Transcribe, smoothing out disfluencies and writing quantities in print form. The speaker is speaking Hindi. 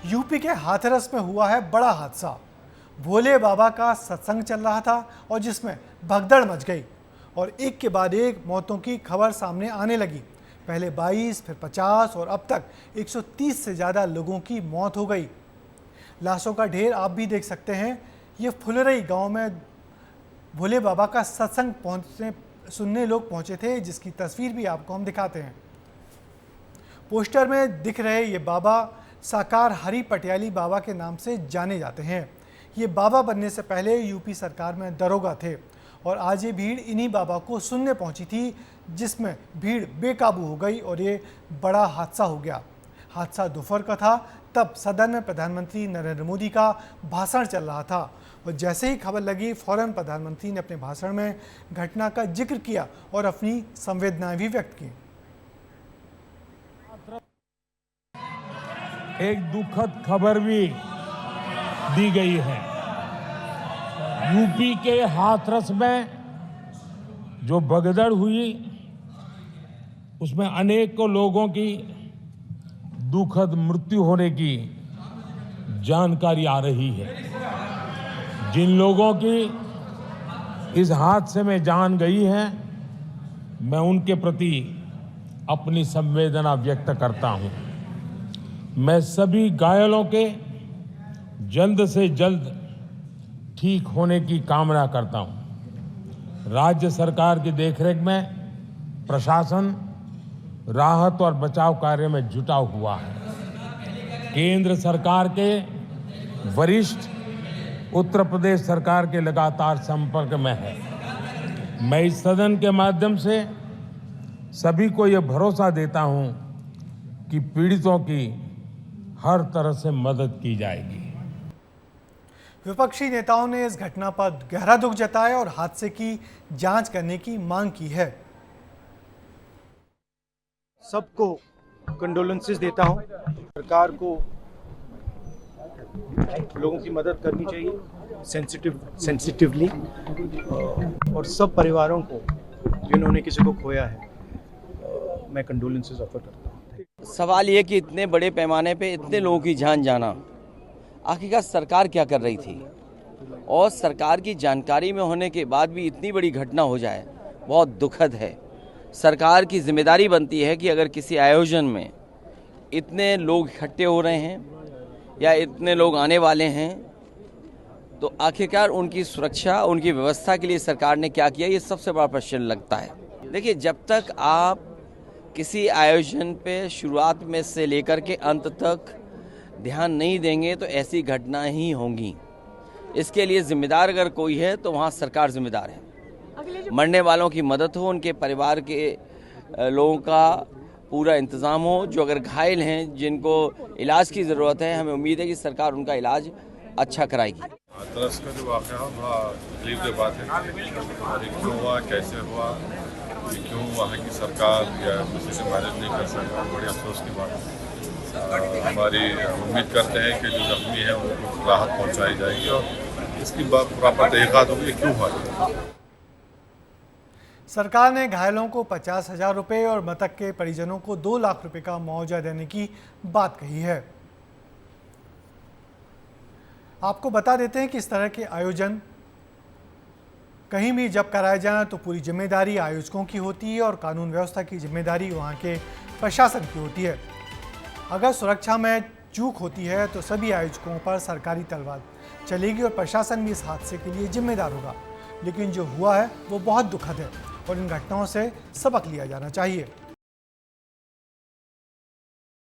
यूपी के हाथरस में हुआ है बड़ा हादसा। भोले बाबा का सत्संग चल रहा था और जिसमें भगदड़ मच गई और एक के बाद एक मौतों की खबर सामने आने लगी। पहले 22, फिर 50 और अब तक 130 से ज़्यादा लोगों की मौत हो गई। लाशों का ढेर आप भी देख सकते हैं। ये फुलरई गांव में भोले बाबा का सत्संग सुनने लोग पहुंचे थे, जिसकी तस्वीर भी आपको हम दिखाते हैं। पोस्टर में दिख रहे ये बाबा साकार हरि पटियाली बाबा के नाम से जाने जाते हैं। ये बाबा बनने से पहले यूपी सरकार में दरोगा थे और आज ये भीड़ इन्हीं बाबा को सुनने पहुंची थी, जिसमें भीड़ बेकाबू हो गई और ये बड़ा हादसा हो गया। हादसा दोपहर का था। तब सदन में प्रधानमंत्री नरेंद्र मोदी का भाषण चल रहा था और जैसे ही खबर लगी, फौरन प्रधानमंत्री ने अपने भाषण में घटना का जिक्र किया और अपनी संवेदनाएं भी व्यक्त की। एक दुखद खबर भी दी गई है। यूपी के हाथरस में जो भगदड़ हुई, उसमें अनेकों लोगों की दुखद मृत्यु होने की जानकारी आ रही है। जिन लोगों की इस हादसे में जान गई है, मैं उनके प्रति अपनी संवेदना व्यक्त करता हूं। मैं सभी घायलों के जल्द से जल्द ठीक होने की कामना करता हूं। राज्य सरकार की देखरेख में प्रशासन राहत और बचाव कार्य में जुटा हुआ है। केंद्र सरकार के वरिष्ठ उत्तर प्रदेश सरकार के लगातार संपर्क में है। मैं इस सदन के माध्यम से सभी को यह भरोसा देता हूं कि पीड़ितों की हर तरह से मदद की जाएगी। विपक्षी नेताओं ने इस घटना पर गहरा दुख जताया और हादसे की जांच करने की मांग की है। सबको कंडोलेंसेस देता हूं। सरकार को लोगों की मदद करनी चाहिए सेंसिटिवली, और सब परिवारों को जिन्होंने किसी को खोया है, मैं कंडोलेंसेस ऑफर करता हूं। सवाल ये कि इतने बड़े पैमाने पे इतने लोगों की जान जाना, आखिरकार सरकार क्या कर रही थी, और सरकार की जानकारी में होने के बाद भी इतनी बड़ी घटना हो जाए, बहुत दुखद है। सरकार की जिम्मेदारी बनती है कि अगर किसी आयोजन में इतने लोग इकट्ठे हो रहे हैं या इतने लोग आने वाले हैं, तो आखिरकार उनकी सुरक्षा, उनकी व्यवस्था के लिए सरकार ने क्या किया, ये सबसे बड़ा प्रश्न लगता है। देखिए, जब तक आप किसी आयोजन पे शुरुआत में से लेकर के अंत तक ध्यान नहीं देंगे तो ऐसी घटना ही होंगी। इसके लिए जिम्मेदार अगर कोई है तो वहाँ सरकार जिम्मेदार है। मरने वालों की मदद हो, उनके परिवार के लोगों का पूरा इंतज़ाम हो। जो अगर घायल हैं, जिनको इलाज की ज़रूरत है, हमें उम्मीद है कि सरकार उनका इलाज अच्छा कराएगी। हाथरस का जो वाक़या है बड़ा तकलीफ की बात है, और ये क्यों हुआ, कैसे हुआ, ये क्यों वहाँ की सरकार या किसी से मैनेज नहीं कर सका, बड़ी अफसोस की बात है। हमारी उम्मीद करते हैं कि जो जख्मी है उनको राहत पहुँचाई जाएगी और इसकी प्रॉपर तहक़ीक़ात होगी क्यों हुआ। सरकार ने घायलों को 50,000 रुपये और मृतक के परिजनों को 2 लाख रुपए का मुआवजा देने की बात कही है। आपको बता देते हैं कि इस तरह के आयोजन कहीं भी जब कराए जाएं तो पूरी जिम्मेदारी आयोजकों की होती है और कानून व्यवस्था की जिम्मेदारी वहां के प्रशासन की होती है। अगर सुरक्षा में चूक होती है तो सभी आयोजकों पर सरकारी तलवार चलेगी और प्रशासन भी इस हादसे के लिए जिम्मेदार होगा। लेकिन जो हुआ है वो बहुत दुखद है और इन घटनाओं से सबक लिया जाना चाहिए।